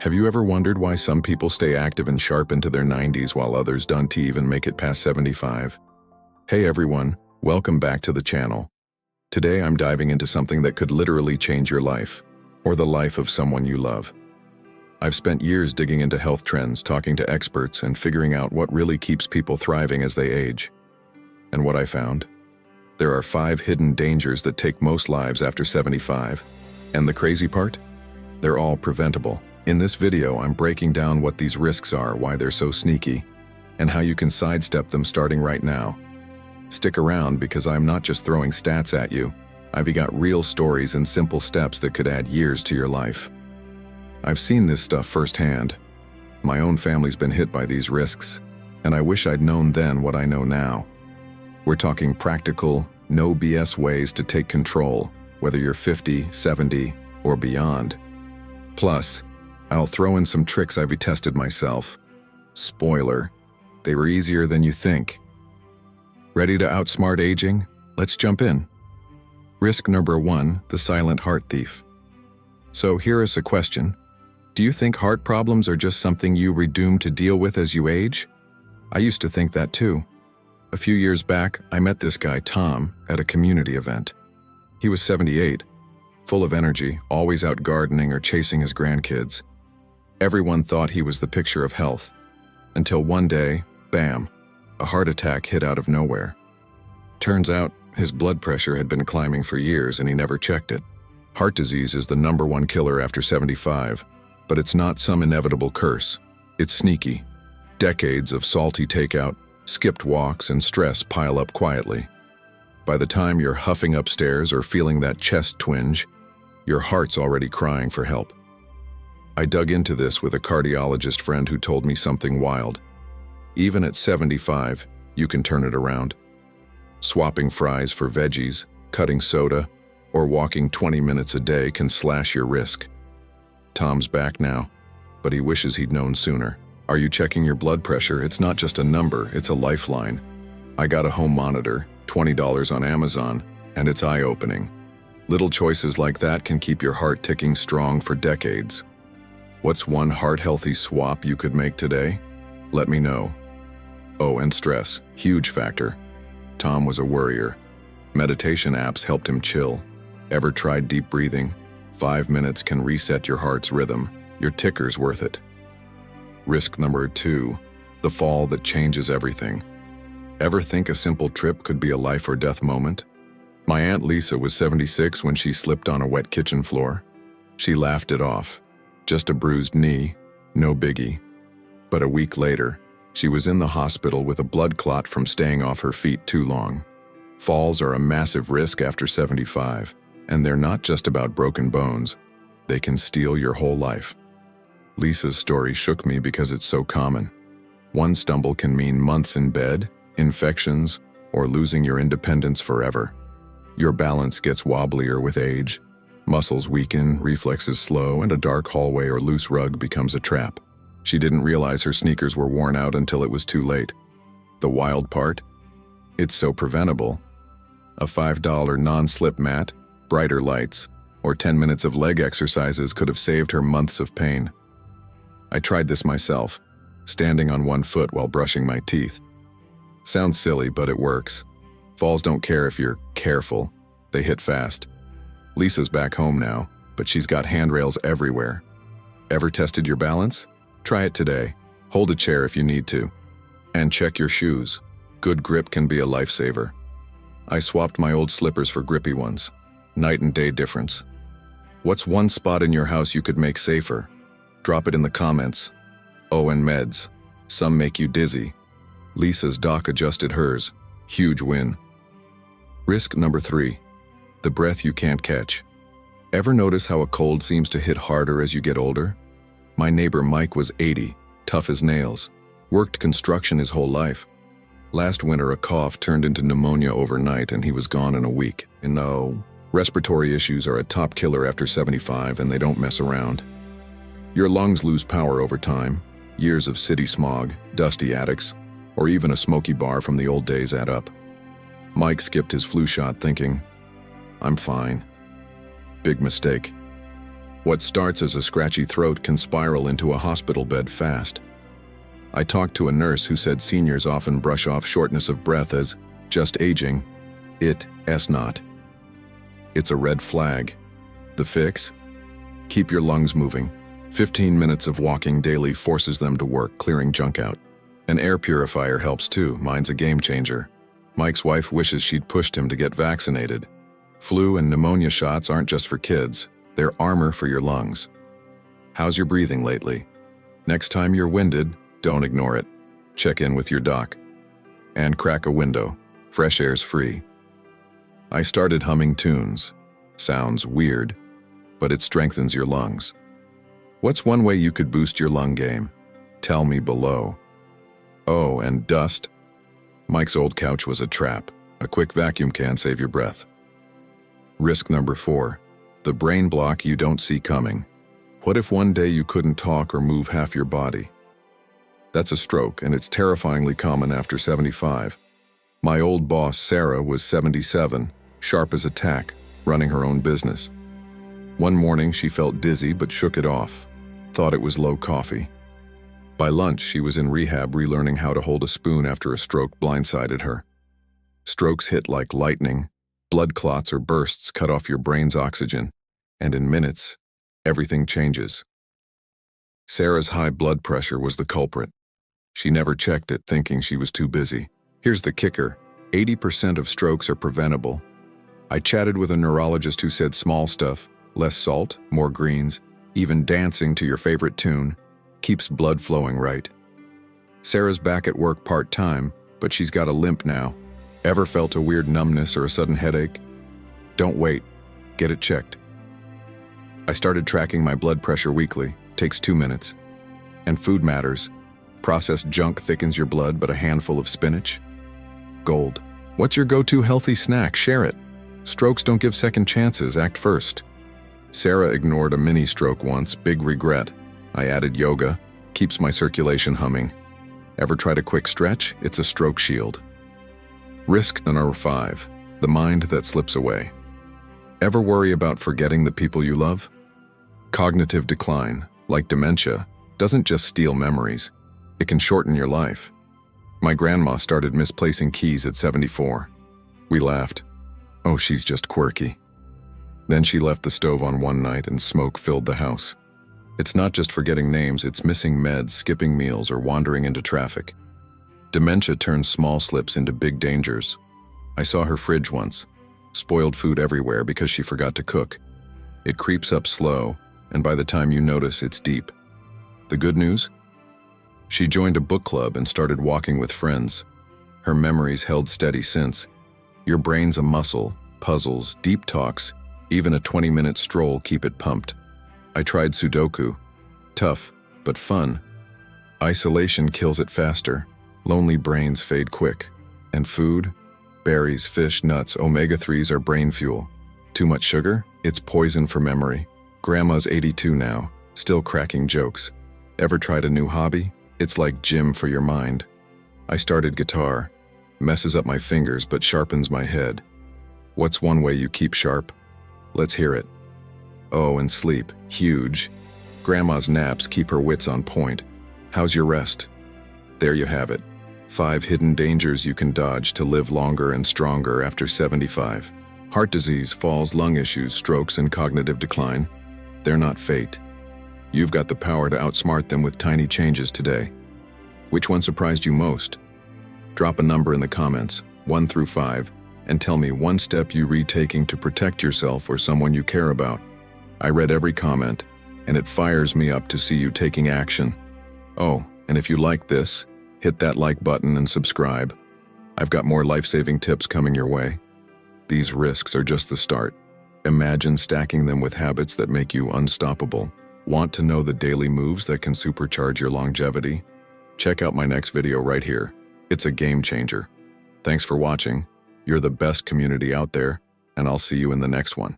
Have you ever wondered why some people stay active and sharp into their 90s while others don't even make it past 75? Hey everyone, welcome back to the channel. Today I'm diving into something that could literally change your life, or the life of someone you love. I've spent years digging into health trends, talking to experts, and figuring out what really keeps people thriving as they age. And what I found? There are 5 hidden dangers that take most lives after 75. And the crazy part? They're all preventable. In this video, I'm breaking down what these risks are, why they're so sneaky, and how you can sidestep them starting right now. Stick around because I'm not just throwing stats at you. I've got real stories and simple steps that could add years to your life. I've seen this stuff firsthand. My own family's been hit by these risks, and I wish I'd known then what I know now. We're talking practical, no BS ways to take control, whether you're 50, 70, or beyond. Plus, I'll throw in some tricks I've tested myself. Spoiler, they were easier than you think. Ready to outsmart aging? Let's jump in. Risk number 1, the silent heart thief. So here is a question. Do you think heart problems are just something you were doomed to deal with as you age? I used to think that too. A few years back, I met this guy, Tom, at a community event. He was 78, full of energy, always out gardening or chasing his grandkids. Everyone thought he was the picture of health, until one day, bam, a heart attack hit out of nowhere. Turns out, his blood pressure had been climbing for years and he never checked it. Heart disease is the #1 killer after 75, but it's not some inevitable curse. It's sneaky. Decades of salty takeout, skipped walks, and stress pile up quietly. By the time you're huffing upstairs or feeling that chest twinge, your heart's already crying for help. I dug into this with a cardiologist friend who told me something wild. Even at 75, you can turn it around. Swapping fries for veggies, cutting soda, or walking 20 minutes a day can slash your risk. Tom's back now, but he wishes he'd known sooner. Are you checking your blood pressure? It's not just a number, it's a lifeline. I got a home monitor, $20 on Amazon, and it's eye-opening. Little choices like that can keep your heart ticking strong for decades. What's one heart-healthy swap you could make today? Let me know. Oh, and stress, huge factor. Tom was a worrier. Meditation apps helped him chill. Ever tried deep breathing? 5 minutes can reset your heart's rhythm. Your ticker's worth it. Risk number 2, the fall that changes everything. Ever think a simple trip could be a life or death moment? My Aunt Lisa was 76 when she slipped on a wet kitchen floor. She laughed it off. Just a bruised knee, no biggie. But a week later, she was in the hospital with a blood clot from staying off her feet too long. Falls are a massive risk after 75, and they're not just about broken bones. They can steal your whole life. Lisa's story shook me because it's so common. One stumble can mean months in bed, infections, or losing your independence forever. Your balance gets wobblier with age. Muscles weaken, reflexes slow, and a dark hallway or loose rug becomes a trap. She didn't realize her sneakers were worn out until it was too late. The wild part? It's so preventable. A $5 non-slip mat, brighter lights, or 10 minutes of leg exercises could have saved her months of pain. I tried this myself, standing on one foot while brushing my teeth. Sounds silly, but it works. Falls don't care if you're careful. They hit fast. Lisa's back home now, but she's got handrails everywhere. Ever tested your balance? Try it today. Hold a chair if you need to. And check your shoes. Good grip can be a lifesaver. I swapped my old slippers for grippy ones. Night and day difference. What's one spot in your house you could make safer? Drop it in the comments. Oh, and meds. Some make you dizzy. Lisa's doc adjusted hers. Huge win. Risk number 3. The breath you can't catch. Ever notice how a cold seems to hit harder as you get older? My neighbor Mike was 80, tough as nails. Worked construction his whole life. Last winter, a cough turned into pneumonia overnight and he was gone in a week. And no, respiratory issues are a top killer after 75 and they don't mess around. Your lungs lose power over time. Years of city smog, dusty attics, or even a smoky bar from the old days add up. Mike skipped his flu shot thinking, I'm fine. Big mistake. What starts as a scratchy throat can spiral into a hospital bed fast. I talked to a nurse who said seniors often brush off shortness of breath as just aging. It's not. It's a red flag. The fix? Keep your lungs moving. 15 minutes of walking daily forces them to work, clearing junk out. An air purifier helps too. Mine's a game changer. Mike's wife wishes she'd pushed him to get vaccinated. Flu and pneumonia shots aren't just for kids. They're armor for your lungs. How's your breathing lately? Next time you're winded, don't ignore it. Check in with your doc. And crack a window. Fresh air's free. I started humming tunes. Sounds weird, but it strengthens your lungs. What's one way you could boost your lung game? Tell me below. Oh, and dust. Mike's old couch was a trap. A quick vacuum can save your breath. Risk number 4. The brain block you don't see coming. What if one day you couldn't talk or move half your body? That's a stroke, and it's terrifyingly common after 75. My old boss, Sarah, was 77, sharp as a tack, running her own business. One morning, she felt dizzy but shook it off. Thought it was low coffee. By lunch, she was in rehab relearning how to hold a spoon after a stroke blindsided her. Strokes hit like lightning. Blood clots or bursts cut off your brain's oxygen, and in minutes, everything changes. Sarah's high blood pressure was the culprit. She never checked it, thinking she was too busy. Here's the kicker: 80% of strokes are preventable. I chatted with a neurologist who said small stuff, less salt, more greens, even dancing to your favorite tune, keeps blood flowing right. Sarah's back at work part-time, but she's got a limp now. Ever felt a weird numbness or a sudden headache? Don't wait. Get it checked. I started tracking my blood pressure weekly. Takes 2 minutes. And food matters. Processed junk thickens your blood, but a handful of spinach? Gold. What's your go-to healthy snack? Share it. Strokes don't give second chances. Act first. Sarah ignored a mini stroke once. Big regret. I added yoga. Keeps my circulation humming. Ever tried a quick stretch? It's a stroke shield. Risk number 5. The mind that slips away. Ever worry about forgetting the people you love? Cognitive decline, like dementia, doesn't just steal memories. It can shorten your life. My grandma started misplacing keys at 74. We laughed. Oh, she's just quirky. Then she left the stove on one night and smoke filled the house. It's not just forgetting names, it's missing meds, skipping meals, or wandering into traffic. Dementia turns small slips into big dangers. I saw her fridge once. Spoiled food everywhere because she forgot to cook. It creeps up slow, and by the time you notice, it's deep. The good news? She joined a book club and started walking with friends. Her memories held steady since. Your brain's a muscle, puzzles, deep talks, even a 20-minute stroll keep it pumped. I tried Sudoku. Tough, but fun. Isolation kills it faster. Lonely brains fade quick. And food? Berries, fish, nuts, omega-3s are brain fuel. Too much sugar? It's poison for memory. Grandma's 82 now, still cracking jokes. Ever tried a new hobby? It's like gym for your mind. I started guitar. Messes up my fingers but sharpens my head. What's one way you keep sharp? Let's hear it. Oh, and sleep. Huge. Grandma's naps keep her wits on point. How's your rest? There you have it. 5 hidden dangers you can dodge to live longer and stronger after 75. Heart disease, falls, lung issues, strokes, and cognitive decline. They're not fate. You've got the power to outsmart them with tiny changes today. Which one surprised you most? Drop a number in the comments, 1 through 5, and tell me one step you retaking to protect yourself or someone you care about. I read every comment, and it fires me up to see you taking action. Oh, and if you like this, hit that like button and subscribe. I've got more life-saving tips coming your way. These risks are just the start. Imagine stacking them with habits that make you unstoppable. Want to know the daily moves that can supercharge your longevity? Check out my next video right here. It's a game changer. Thanks for watching. You're the best community out there, and I'll see you in the next one.